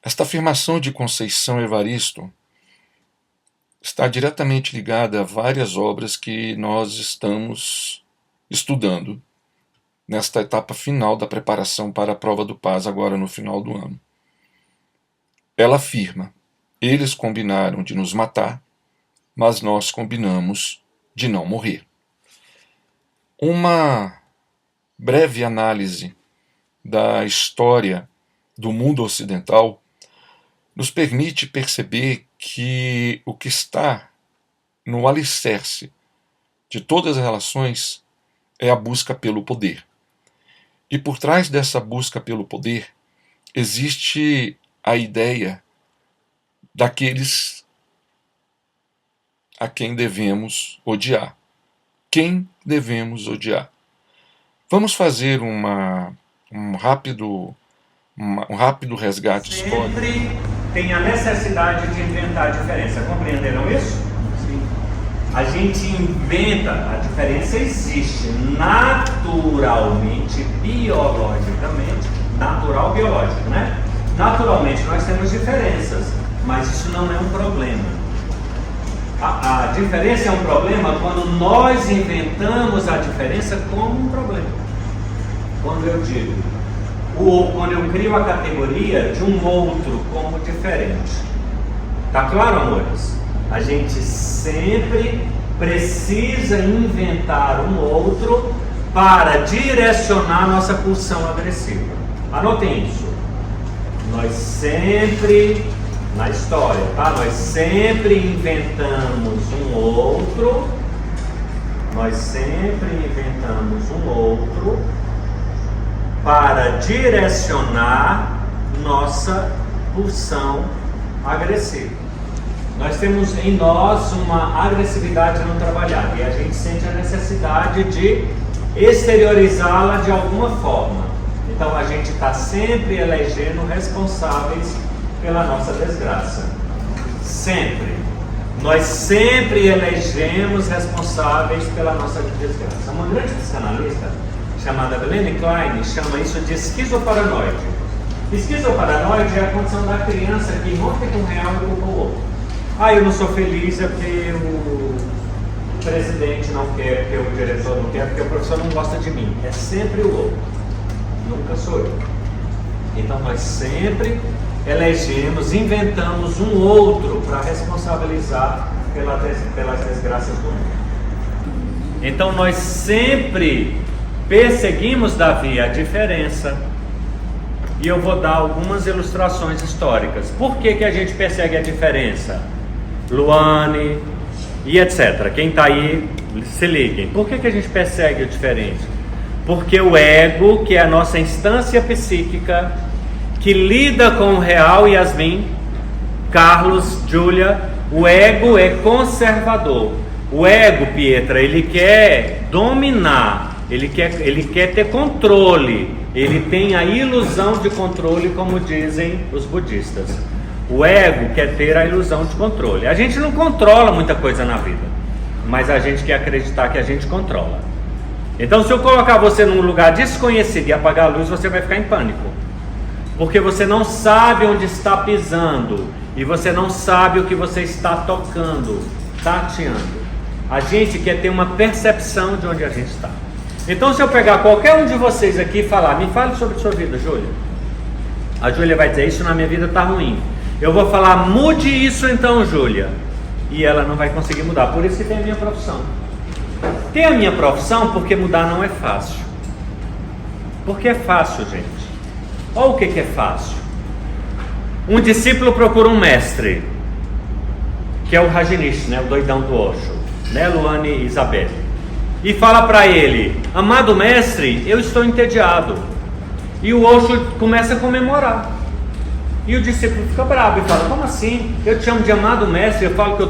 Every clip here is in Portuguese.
Esta afirmação de Conceição Evaristo está diretamente ligada a várias obras que nós estamos estudando nesta etapa final da preparação para a prova do PAS, agora no final do ano. Ela afirma: eles combinaram de nos matar, mas nós combinamos de não morrer. Uma breve análise da história do mundo ocidental nos permite perceber que o que está no alicerce de todas as relações é a busca pelo poder. E por trás dessa busca pelo poder existe a ideia daqueles a quem devemos odiar. Quem devemos odiar? Vamos fazer um rápido resgate histórico. Sempre tem a necessidade de inventar a diferença. Compreenderam isso? Sim. A gente inventa, a diferença existe naturalmente, biologicamente, natural, biológico, né? Naturalmente nós temos diferenças, mas isso não é um problema. A diferença é um problema quando nós inventamos a diferença como um problema. Quando eu digo, quando eu crio a categoria de um outro como diferente. Tá claro, amores? A gente sempre precisa inventar um outro para direcionar nossa pulsão agressiva. Anotem isso. Nós sempre, na história, tá? Nós sempre inventamos um outro. Nós sempre inventamos um outro para direcionar nossa pulsão agressiva. Nós temos em nós uma agressividade não trabalhada e a gente sente a necessidade de exteriorizá-la de alguma forma. Então a gente está sempre elegendo responsáveis pela nossa desgraça. Sempre. Nós sempre elegemos responsáveis pela nossa desgraça. Uma grande psicanalista chamada Melanie Klein chama isso de esquizoparanoide. Esquizoparanoide é a condição da criança que rompe com o real e culpa o outro. Eu não sou feliz é porque o presidente não quer, porque o diretor não quer, porque o professor não gosta de mim. É sempre o outro, nunca sou eu. Então nós sempre elegemos, inventamos um outro para responsabilizar pelas desgraças do mundo. Então nós sempre perseguimos, Davi, a diferença. E eu vou dar algumas ilustrações históricas. Por que a gente persegue a diferença? Luane e etc. Quem está aí, se liguem. Por que a gente persegue a diferença? Porque o ego, que é a nossa instância psíquica, que lida com o real, Yasmin, Carlos, Júlia, o ego é conservador. O ego, Pietra, ele quer dominar. Ele quer ter controle, ele tem a ilusão de controle, como dizem os budistas. O ego quer ter a ilusão de controle. A gente não controla muita coisa na vida, mas a gente quer acreditar que a gente controla. Então, se eu colocar você num lugar desconhecido e apagar a luz, você vai ficar em pânico, porque você não sabe onde está pisando e você não sabe o que você está tocando, tateando. A gente quer ter uma percepção de onde a gente está. Então, se eu pegar qualquer um de vocês aqui e falar, me fale sobre sua vida, Júlia. A Júlia vai dizer, isso na minha vida está ruim. Eu vou falar, mude isso então, Júlia. E ela não vai conseguir mudar. Por isso que tem a minha profissão. Tem a minha profissão porque mudar não é fácil. Porque é fácil, gente. Olha o que é fácil. Um discípulo procura um mestre, que é o Rajneesh, né, o doidão do Osho, né, Luane e Isabelle. E fala para ele, amado mestre, eu estou entediado. E o Osho começa a comemorar. E o discípulo fica bravo e fala, como assim? Eu te chamo de amado mestre, eu falo que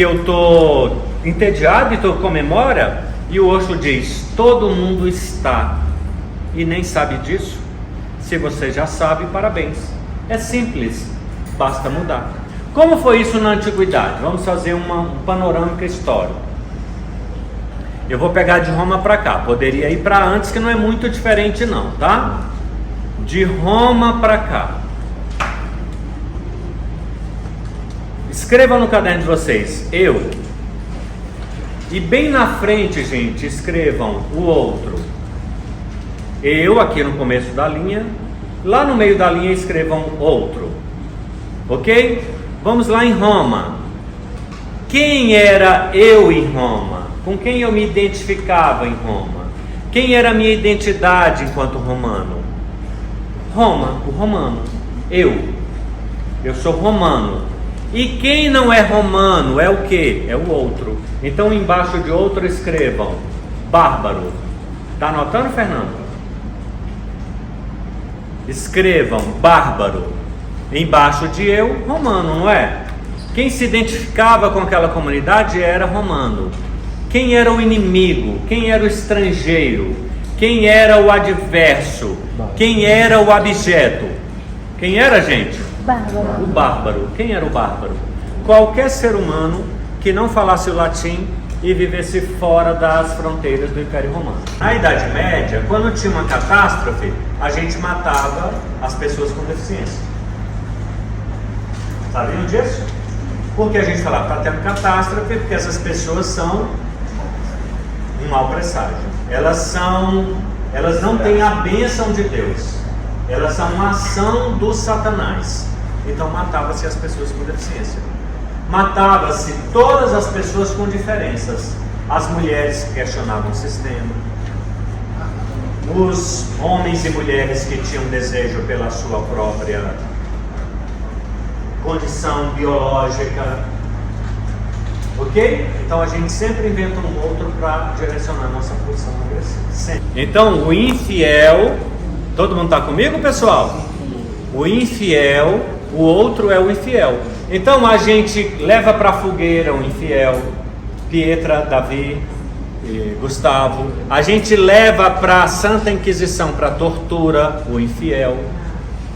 eu estou entediado e tu comemora? E o Osho diz, todo mundo está e nem sabe disso. Se você já sabe, parabéns. É simples, basta mudar. Como foi isso na antiguidade? Vamos fazer um panorâmica histórico. Eu vou pegar de Roma para cá, poderia ir para antes, que não é muito diferente não, tá? De Roma para cá. Escrevam no caderno de vocês, eu. E bem na frente, gente, escrevam o outro. Eu aqui no começo da linha. Lá no meio da linha escrevam outro. Ok? Vamos lá em Roma. Quem era eu em Roma? Com quem eu me identificava em Roma? Quem era a minha identidade enquanto romano? Roma, o romano. Eu sou romano. E quem não é romano é o quê? É o outro. Então embaixo de outro escrevam bárbaro. Tá anotando, Fernando? Escrevam bárbaro. Embaixo de eu, romano, não é? Quem se identificava com aquela comunidade era romano. Quem era o inimigo? Quem era o estrangeiro? Quem era o adverso? Quem era o abjeto? Quem era, gente? Bárbaro. O bárbaro. Quem era o bárbaro? Qualquer ser humano que não falasse o latim e vivesse fora das fronteiras do Império Romano. Na Idade Média, quando tinha uma catástrofe, a gente matava as pessoas com deficiência. Sabiam disso? Porque a gente falava, está tendo catástrofe, porque essas pessoas são um mau presságio. Elas não têm a bênção de Deus. Elas são uma ação do Satanás. Então matava-se as pessoas com deficiência. Matava-se todas as pessoas com diferenças. As mulheres que questionavam o sistema, os homens e mulheres que tinham desejo pela sua própria condição biológica. Ok? Então a gente sempre inventa um outro para direcionar a nossa posição agressiva. Sempre. Então o infiel, todo mundo está comigo, pessoal? O infiel, o outro é o infiel. Então a gente leva para a fogueira o infiel, Pietra, Davi, Gustavo. A gente leva para a Santa Inquisição, para a tortura, o infiel.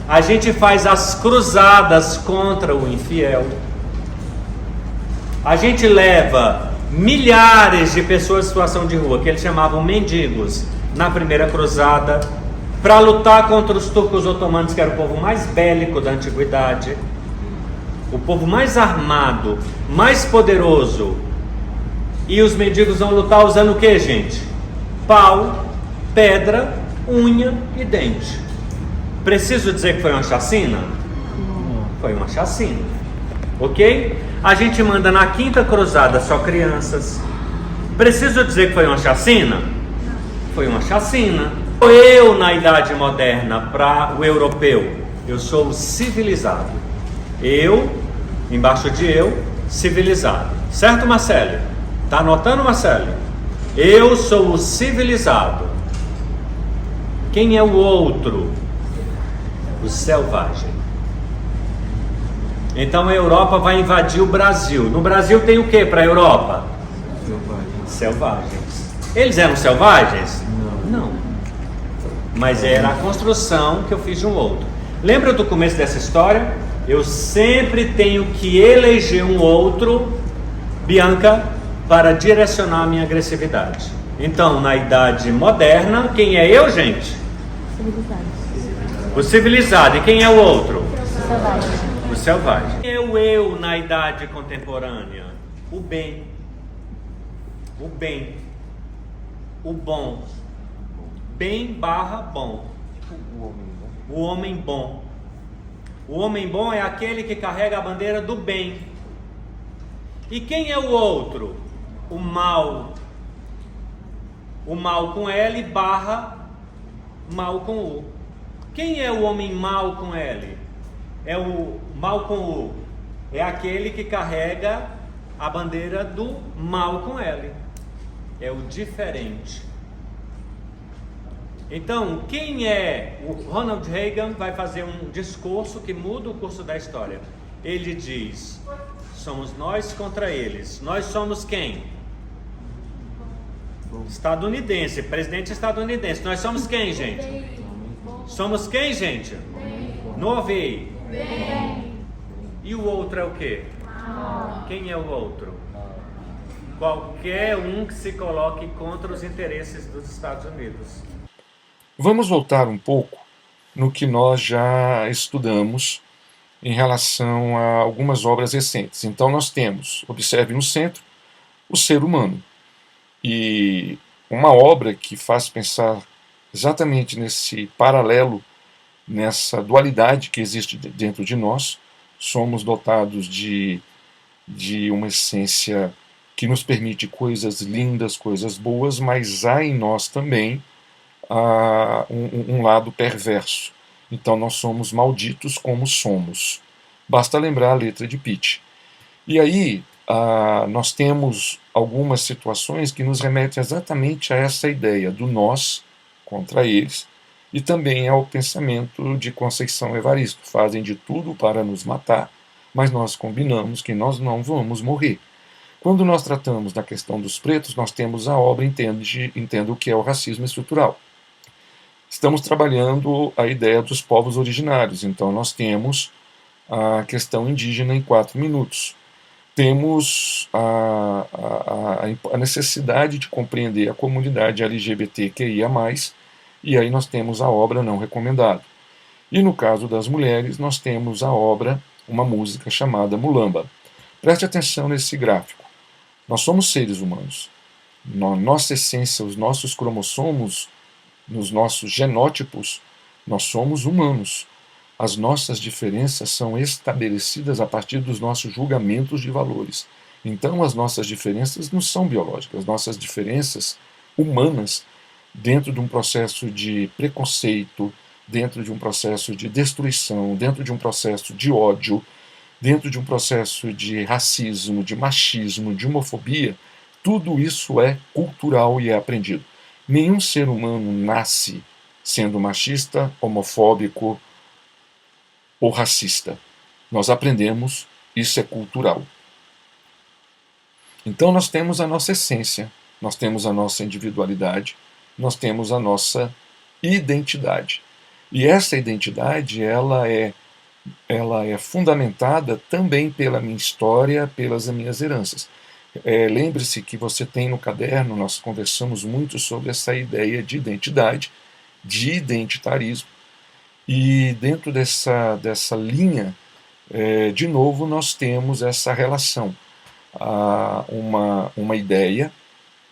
A gente faz as cruzadas contra o infiel. A gente leva milhares de pessoas em situação de rua, que eles chamavam mendigos, na primeira cruzada, para lutar contra os turcos otomanos, que era o povo mais bélico da antiguidade, o povo mais armado, mais poderoso. E os mendigos vão lutar usando o que, gente? Pau, pedra, unha e dente. Preciso dizer que foi uma chacina? Foi uma chacina. Ok? A gente manda na quinta cruzada só crianças. Preciso dizer que foi uma chacina? Foi uma chacina. Eu, na Idade Moderna, para o europeu, eu sou o civilizado. Eu, embaixo de eu, civilizado. Certo, Marcelo? Tá anotando, Marcelo? Eu sou o civilizado. Quem é o outro? O selvagem. Então a Europa vai invadir o Brasil. No Brasil tem o que para a Europa? Selvagens. Eles eram selvagens? Não. Mas era a construção que eu fiz de um outro. Lembra do começo dessa história? Eu sempre tenho que eleger um outro, Bianca, para direcionar a minha agressividade. Então, na Idade Moderna, quem é eu, gente? Civilizado. O civilizado. E quem é o outro? Selvagem. O selvagem. Quem é o eu na Idade Contemporânea? O bem. O bem. O bom. Bem barra bom. O homem bom. O homem bom é aquele que carrega a bandeira do bem. E quem é o outro? O mal. O mal com L barra mal com U. Quem é o homem mal com L? É o mal com U. É aquele que carrega a bandeira do mal com L. É o diferente. Então, quem é? O Ronald Reagan vai fazer um discurso que muda o curso da história. Ele diz: somos nós contra eles. Nós somos quem? Estadunidense, presidente estadunidense. Nós somos quem, gente? Somos quem, gente? Não ouvi. E o outro é o quê? Quem é o outro? Qualquer um que se coloque contra os interesses dos Estados Unidos. Vamos voltar um pouco no que nós já estudamos em relação a algumas obras recentes. Então nós temos, observe no centro, o ser humano. E uma obra que faz pensar exatamente nesse paralelo, nessa dualidade que existe dentro de nós. Somos dotados de uma essência que nos permite coisas lindas, coisas boas, mas há em nós também um lado perverso. Então nós somos malditos como somos. Basta lembrar a letra de Pitty. E aí nós temos algumas situações que nos remetem exatamente a essa ideia do nós contra eles, e também ao pensamento de Conceição Evaristo. Fazem de tudo para nos matar, mas nós combinamos que nós não vamos morrer. Quando nós tratamos da questão dos pretos, nós temos a obra Entenda o que é o racismo estrutural. Estamos trabalhando a ideia dos povos originários, então nós temos a questão indígena em 4 minutos. Temos a necessidade de compreender a comunidade LGBTQIA+, e aí nós temos a obra Não Recomendado. E no caso das mulheres, nós temos a obra, uma música chamada Mulamba. Preste atenção nesse gráfico. Nós somos seres humanos. Na nossa essência, os nossos cromossomos, nos nossos genótipos, nós somos humanos. As nossas diferenças são estabelecidas a partir dos nossos julgamentos de valores. Então, as nossas diferenças não são biológicas. As nossas diferenças humanas, dentro de um processo de preconceito, dentro de um processo de destruição, dentro de um processo de ódio, dentro de um processo de racismo, de machismo, de homofobia, tudo isso é cultural e é aprendido. Nenhum ser humano nasce sendo machista, homofóbico ou racista. Nós aprendemos, isso é cultural. Então nós temos a nossa essência, nós temos a nossa individualidade, nós temos a nossa identidade. E essa identidade, ela é fundamentada também pela minha história, pelas minhas heranças. Lembre-se que você tem no caderno, nós conversamos muito sobre essa ideia de identidade, de identitarismo, e dentro dessa linha, de novo, nós temos essa relação, uma ideia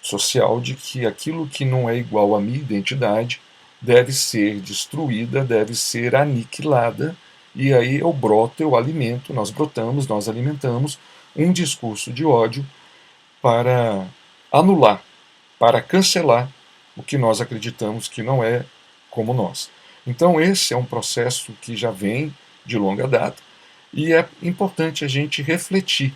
social de que aquilo que não é igual à minha identidade deve ser destruída, deve ser aniquilada, e aí eu broto, eu alimento, nós brotamos, nós alimentamos um discurso de ódio para anular, para cancelar o que nós acreditamos que não é como nós. Então esse é um processo que já vem de longa data e é importante a gente refletir.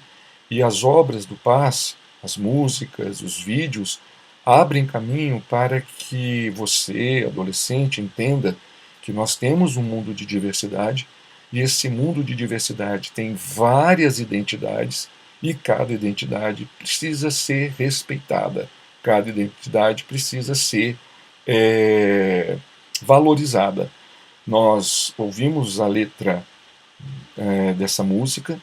E as obras do Paz, as músicas, os vídeos, abrem caminho para que você, adolescente, entenda que nós temos um mundo de diversidade e esse mundo de diversidade tem várias identidades e cada identidade precisa ser respeitada, cada identidade precisa ser valorizada. Nós ouvimos a letra dessa música,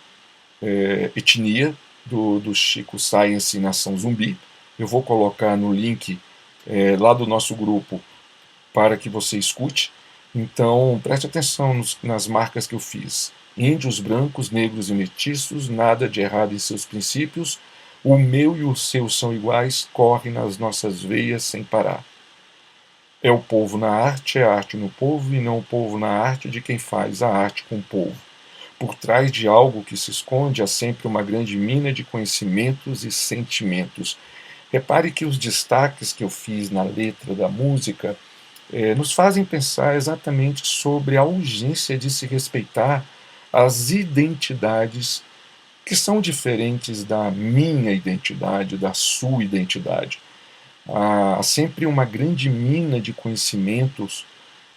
Etnia, do Chico Science Nação Zumbi. Eu vou colocar no link lá do nosso grupo para que você escute. Então preste atenção nas marcas que eu fiz. Índios, brancos, negros e mestiços, nada de errado em seus princípios, o meu e o seu são iguais, corre nas nossas veias sem parar. É o povo na arte, é a arte no povo, e não o povo na arte de quem faz a arte com o povo. Por trás de algo que se esconde há sempre uma grande mina de conhecimentos e sentimentos. Repare que os destaques que eu fiz na letra da música nos fazem pensar exatamente sobre a urgência de se respeitar as identidades que são diferentes da minha identidade, da sua identidade. Há sempre uma grande mina de conhecimentos,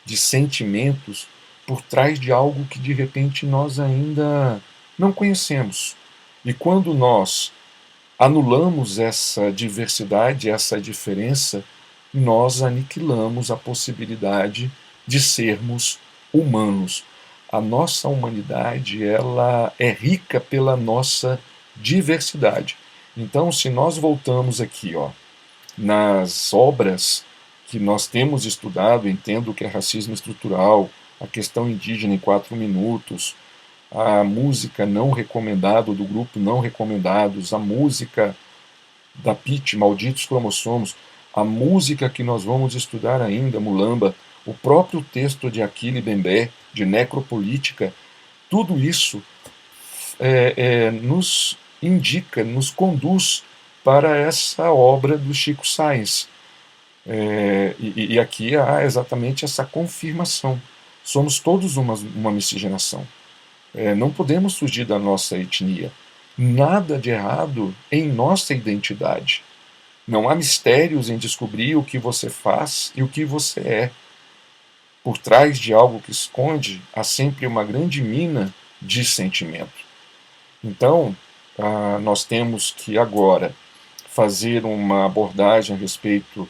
de sentimentos, por trás de algo que de repente nós ainda não conhecemos. E quando nós anulamos essa diversidade, essa diferença, nós aniquilamos a possibilidade de sermos humanos. A nossa humanidade, ela é rica pela nossa diversidade. Então, se nós voltamos aqui, nas obras que nós temos estudado, Entendo o que é racismo estrutural, a questão indígena em 4 minutos, a música não recomendada, do grupo Não Recomendados, a música da Pitty, Malditos Cromossomos, a música que nós vamos estudar ainda, Mulamba, o próprio texto de Achille Mbembe, de Necropolítica, tudo isso nos indica, nos conduz para essa obra do Chico Science. E aqui há exatamente essa confirmação. Somos todos uma miscigenação. Não podemos fugir da nossa etnia. Nada de errado em nossa identidade. Não há mistérios em descobrir o que você faz e o que você é. Por trás de algo que esconde, há sempre uma grande mina de sentimento. Então, nós temos que agora fazer uma abordagem a respeito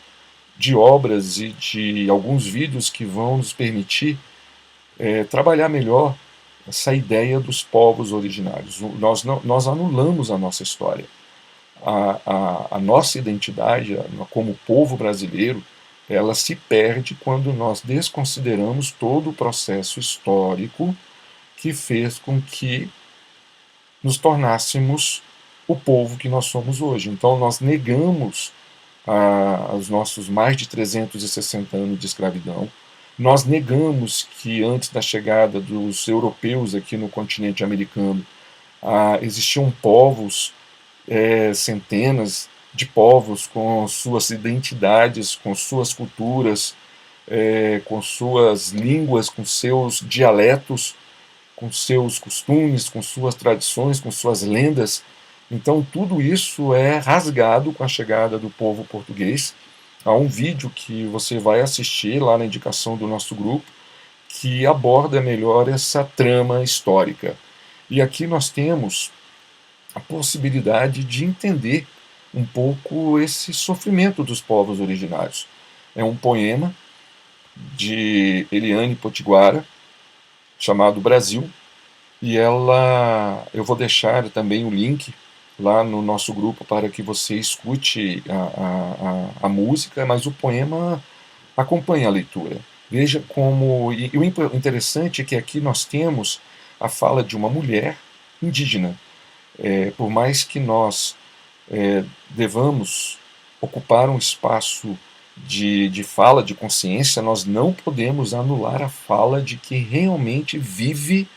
de obras e de alguns vídeos que vão nos permitir trabalhar melhor essa ideia dos povos originários. Nós anulamos a nossa história. A nossa identidade como povo brasileiro, ela se perde quando nós desconsideramos todo o processo histórico que fez com que nos tornássemos o povo que nós somos hoje. Então nós negamos os nossos mais de 360 anos de escravidão. Nós negamos que antes da chegada dos europeus aqui no continente americano existiam povos, centenas de povos com suas identidades, com suas culturas, com suas línguas, com seus dialetos, com seus costumes, com suas tradições, com suas lendas. Então tudo isso é rasgado com a chegada do povo português. Há um vídeo que você vai assistir lá na indicação do nosso grupo que aborda melhor essa trama histórica. E aqui nós temos a possibilidade de entender um pouco esse sofrimento dos povos originários. É um poema de Eliane Potiguara, chamado Brasil, e eu vou deixar também o link lá no nosso grupo para que você escute a música, mas o poema acompanha a leitura. Veja como... E o interessante é que aqui nós temos a fala de uma mulher indígena. Por mais que nós devamos ocupar um espaço de fala, de consciência, nós não podemos anular a fala de quem realmente vive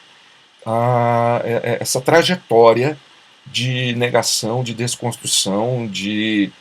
essa trajetória de negação, de desconstrução, de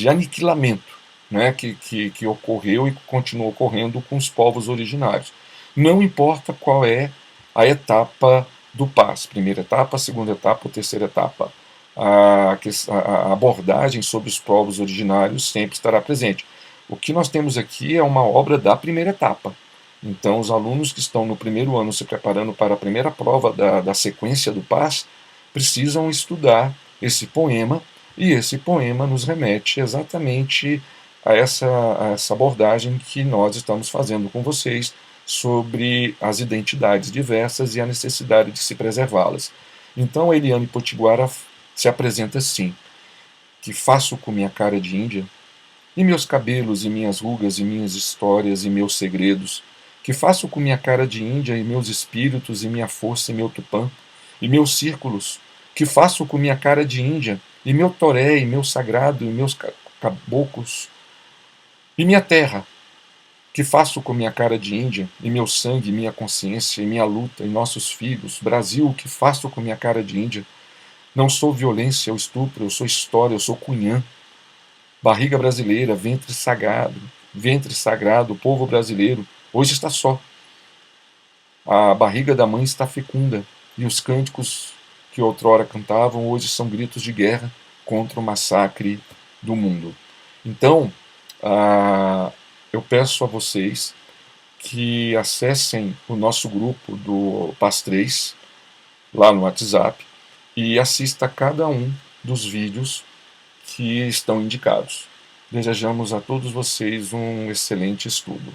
aniquilamento, né, que ocorreu e continua ocorrendo com os povos originários. Não importa qual é a etapa do PAS, primeira etapa, segunda etapa ou terceira etapa, a abordagem sobre os povos originários sempre estará presente. O que nós temos aqui é uma obra da primeira etapa. Então, os alunos que estão no primeiro ano se preparando para a primeira prova da sequência do PAS precisam estudar esse poema, e esse poema nos remete exatamente a essa abordagem que nós estamos fazendo com vocês sobre as identidades diversas e a necessidade de se preservá-las. Então, a Eliane Potiguara se apresenta assim: que faço com minha cara de índia, e meus cabelos, e minhas rugas, e minhas histórias, e meus segredos, que faço com minha cara de índia, e meus espíritos, e minha força, e meu tupã, e meus círculos, que faço com minha cara de índia, e meu toré, e meu sagrado, e meus caboclos, e minha terra, que faço com minha cara de índia, e meu sangue, e minha consciência, e minha luta, e nossos filhos, Brasil, que faço com minha cara de índia. Não sou violência ou estupro, eu sou história, eu sou cunhã. Barriga brasileira, ventre sagrado, povo brasileiro, hoje está só. A barriga da mãe está fecunda, e os cânticos que outrora cantavam hoje são gritos de guerra contra o massacre do mundo. Então, eu peço a vocês que acessem o nosso grupo do PAS 3, lá no WhatsApp, e assista a cada um dos vídeos que estão indicados. Desejamos a todos vocês um excelente estudo.